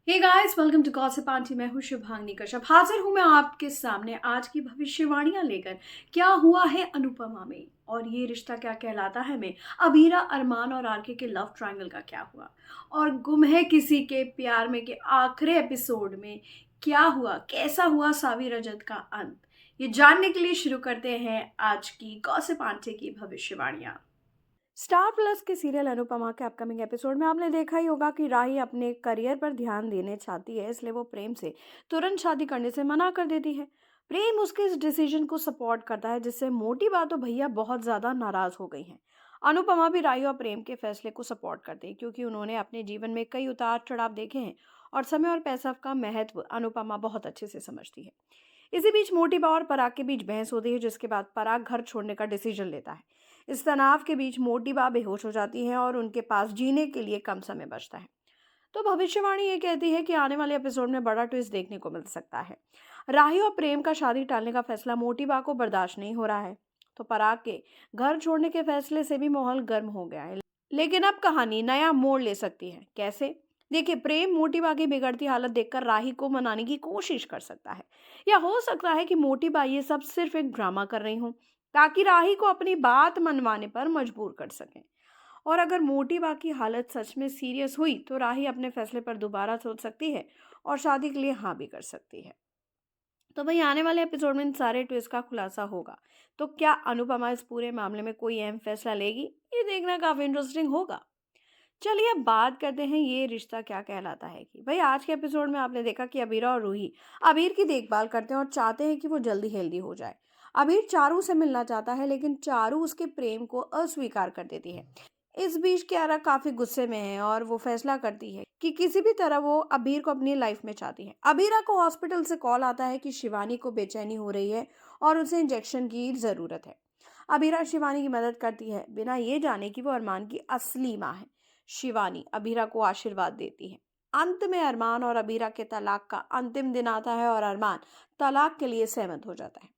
Hey guys, welcome to gossip aunty. मैं हूँ शुभांगी कश्यप। हाजिर हूँ मैं आपके सामने आज की भविष्यवाणियां लेकर। क्या हुआ है अनुपमा में, और ये रिश्ता क्या कहलाता है में अबीरा, अरमान और आरके के लव ट्रायंगल का क्या हुआ, और गुम है किसी के प्यार में के आखिरी एपिसोड में क्या हुआ, कैसा हुआ सावी रजत का अंत। ये जानने के लिए शुरू करते हैं आज की गॉसिप आंटी की भविष्यवाणियां। स्टार प्लस के सीरियल अनुपमा के अपकमिंग एपिसोड में आपने देखा ही होगा कि राही अपने करियर पर ध्यान देने चाहती है, इसलिए वो प्रेम से तुरंत शादी करने से मना कर देती है। प्रेम उसके इस डिसीजन को सपोर्ट करता है, जिससे मोटी बात तो भैया बहुत ज्यादा नाराज हो गई हैं। अनुपमा भी राही और प्रेम के फैसले को सपोर्ट करते हैं, क्योंकि उन्होंने अपने जीवन में कई उतार चढ़ाव देखे हैं और समय और पैसा का महत्व अनुपमा बहुत अच्छे से समझती है। इसी बीच मोटी बा और पराग के बीच बहस होती है, जिसके बाद पराग घर छोड़ने का डिसीजन लेता है। इस तनाव के बीच मोटी बा बेहोश हो जाती है और उनके पास जीने के लिए कम समय बचता है। तो भविष्यवाणी ये कहती है कि आने वाले एपिसोड में बड़ा ट्विस्ट देखने को मिल सकता है। राही और प्रेम का शादी टालने का फैसला मोटी बा को बर्दाश्त नहीं हो रहा है, तो पराग के घर छोड़ने के फैसले से भी माहौल गर्म हो गया है। लेकिन अब कहानी नया मोड़ ले सकती है। कैसे? देखिए, प्रेम मोटी बा की बिगड़ती हालत देखकर राही को मनाने की कोशिश कर सकता है, या हो सकता है कि मोटी बा ये सब सिर्फ एक ड्रामा कर रही हूँ, ताकि राही को अपनी बात मनवाने पर मजबूर कर सकें। और अगर मोटी बा की हालत सच में सीरियस हुई तो राही अपने फैसले पर दोबारा सोच सकती है और शादी के लिए हाँ भी कर सकती है। तो भाई, आने वाले एपिसोड में इन सारे ट्विस्ट का खुलासा होगा। तो क्या अनुपमा इस पूरे मामले में कोई अहम फैसला लेगी? ये देखना काफी इंटरेस्टिंग होगा। चलिए अब बात करते हैं ये रिश्ता क्या कहलाता है की। भाई, आज के एपिसोड में आपने देखा कि अबीरा और रूही अबीर की देखभाल करते हैं और चाहते हैं कि वो जल्दी हेल्दी हो जाए। अबीर चारू से मिलना चाहता है, लेकिन चारू उसके प्रेम को अस्वीकार कर देती है। इस बीच कियारा काफी गुस्से में है और वो फैसला करती है कि किसी भी तरह वो अबीर को अपनी लाइफ में चाहती है। अबीरा को हॉस्पिटल से कॉल आता है कि शिवानी को बेचैनी हो रही है और उसे इंजेक्शन की जरूरत है। अबीरा शिवानी की मदद करती है, बिना ये जाने कि वो अरमान की असली माँ है। शिवानी अबीरा को आशीर्वाद देती है। अंत में अरमान और अबीरा के तलाक का अंतिम दिन आता है और अरमान तलाक के लिए सहमत हो जाता है।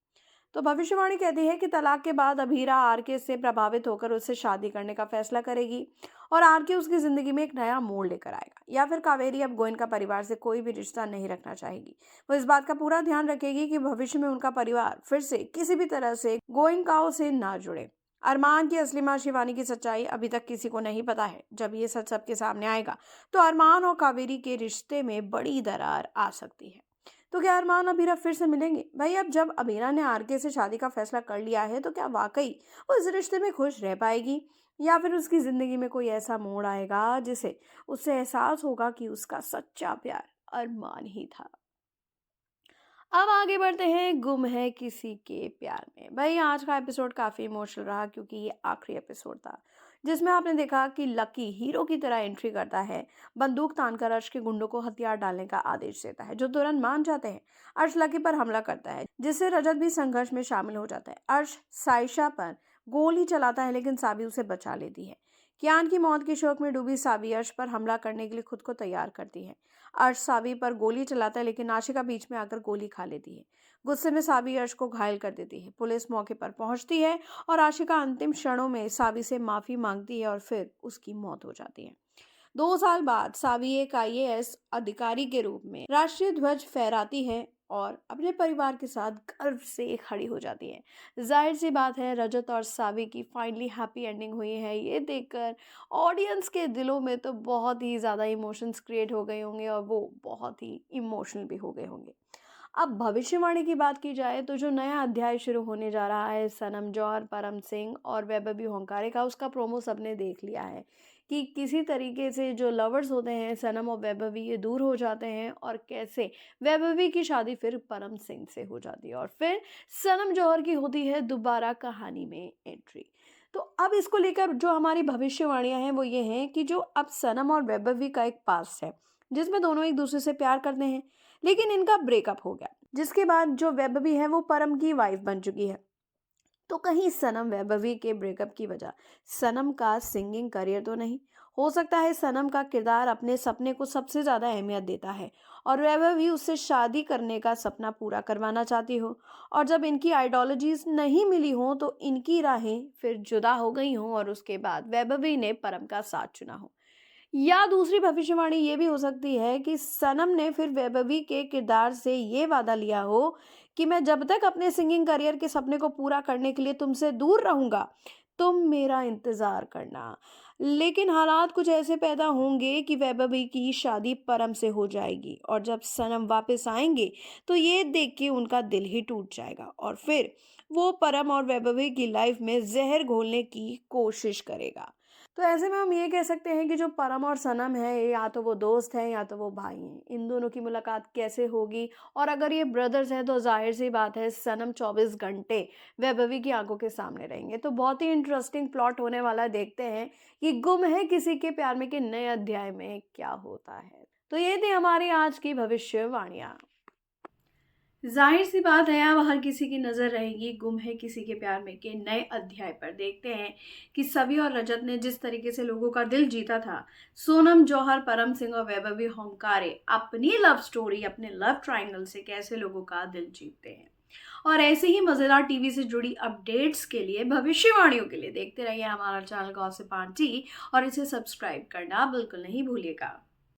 तो भविष्यवाणी कहती है कि तलाक के बाद अभीरा आरके से प्रभावित होकर उससे शादी करने का फैसला करेगी, और आरके उसकी जिंदगी में एक नया मोड़ लेकर आएगा। या फिर कावेरी अब गोयनका परिवार से कोई भी रिश्ता नहीं रखना चाहेगी। वो इस बात का पूरा ध्यान रखेगी कि भविष्य में उनका परिवार फिर से किसी भी तरह से गोयनकाओं से ना जुड़े। अरमान की असली मां शिवानी की सच्चाई अभी तक किसी को नहीं पता है। जब ये सच सबके सामने आएगा तो अरमान और कावेरी के रिश्ते में बड़ी दरार आ सकती है। तो क्या अरमान अबीरा फिर से मिलेंगे? भाई, अब जब अबीरा ने आरके से शादी का फैसला कर लिया है तो क्या वाकई वो इस रिश्ते में खुश रह पाएगी, या फिर उसकी जिंदगी में कोई ऐसा मोड़ आएगा जिसे उससे एहसास होगा कि उसका सच्चा प्यार अरमान ही था। अब आगे बढ़ते हैं गुम है किसी के प्यार में। भाई, आज का एपिसोड काफी इमोशनल रहा, क्योंकि ये आखिरी एपिसोड था जिसमें आपने देखा कि लकी हीरो की तरह एंट्री करता है। बंदूक तानकर अर्श के गुंडों को हथियार डालने का आदेश देता है, जो तुरंत मान जाते हैं। अर्श लकी पर हमला करता है, जिससे रजत भी संघर्ष में शामिल हो जाता है। अर्श साइशा पर गोली चलाता है, लेकिन साबी उसे बचा लेती है। कियान की मौत के शोक में डूबी साबी अर्श पर हमला करने के लिए खुद को तैयार करती है। अर्श साबी पर गोली चलाता है, लेकिन आशिका बीच में आकर गोली खा लेती है। गुस्से में साबी अर्श को घायल कर देती है। पुलिस मौके पर पहुंचती है और आशिका अंतिम क्षणों में साबी से माफी मांगती है और फिर उसकी मौत हो जाती है। 2 साल बाद सावी एक आईएएस अधिकारी के रूप में राष्ट्रीय ध्वज फहराती है और अपने परिवार के साथ गर्व से खड़ी हो जाती है। जाहिर सी बात है, रजत और सावी की फाइनली हैप्पी एंडिंग हुई है। ये देखकर ऑडियंस के दिलों में तो बहुत ही ज़्यादा इमोशंस क्रिएट हो गए होंगे और वो बहुत ही इमोशनल भी हो गए होंगे। अब भविष्यवाणी की बात की जाए तो जो नया अध्याय शुरू होने जा रहा है सनम जौहर, परम सिंह और वैभवी होंकारे का, उसका प्रोमो सबने देख लिया है कि किसी तरीके से जो लवर्स होते हैं सनम और वैभवी, ये दूर हो जाते हैं और कैसे वैभवी की शादी फिर परम सिंह से हो जाती है और फिर सनम जौहर की होती है दोबारा कहानी में एंट्री। तो अब इसको लेकर जो हमारी भविष्यवाणियां हैं वो ये हैं कि जो अब सनम और वैभवी का एक पास्ट है, जिसमें दोनों एक दूसरे से प्यार करते हैं, लेकिन इनका ब्रेकअप हो गया, जिसके बाद जो वैभवी है वो परम की वाइफ बन चुकी है। तो कहीं सनम वैभवी के ब्रेकअप की वजह सनम का सिंगिंग करियर तो नहीं? हो सकता है सनम का किरदार अपने सपने को सबसे ज्यादा अहमियत देता है और वैभवी उससे शादी करने का सपना पूरा करवाना चाहती हो, और जब इनकी आइडियोलॉजीज नहीं मिली हो तो इनकी राहें फिर जुदा हो गई हों और उसके बाद वैभवी ने परम का साथ चुना हो। या दूसरी भविष्यवाणी ये भी हो सकती है कि सनम ने फिर वैभवी के किरदार से ये वादा लिया हो कि मैं जब तक अपने सिंगिंग करियर के सपने को पूरा करने के लिए तुमसे दूर रहूंगा, तुम मेरा इंतजार करना। लेकिन हालात कुछ ऐसे पैदा होंगे कि वैभवी की शादी परम से हो जाएगी और जब सनम वापस आएंगे तो ये देख के उनका दिल ही टूट जाएगा और फिर वो परम और वैभवी की लाइफ में जहर घोलने की कोशिश करेगा। तो ऐसे में हम ये कह सकते हैं कि जो परम और सनम है, या तो वो दोस्त हैं या तो वो भाई हैं। इन दोनों की मुलाकात कैसे होगी, और अगर ये ब्रदर्स हैं तो ज़ाहिर सी बात है सनम 24 घंटे वैभवी की आंखों के सामने रहेंगे। तो बहुत ही इंटरेस्टिंग प्लॉट होने वाला है। देखते हैं कि गुम है किसी के प्यार में के नए अध्याय में क्या होता है। तो ये थी हमारी आज की भविष्यवाणियाँ। जाहिर सी बात है, अब हर किसी की नज़र रहेगी गुम है किसी के प्यार में के नए अध्याय पर। देखते हैं कि सवी और रजत ने जिस तरीके से लोगों का दिल जीता था, सोनम जौहर, परम सिंह और वैभवी होमकारे अपनी लव स्टोरी, अपने लव ट्रायंगल से कैसे लोगों का दिल जीतते हैं। और ऐसे ही मज़ेदार टीवी से जुड़ी अपडेट्स के लिए, भविष्यवाणियों के लिए देखते रहिए हमारा चैनल गॉसिप आंटी और इसे सब्सक्राइब करना बिल्कुल नहीं भूलिएगा।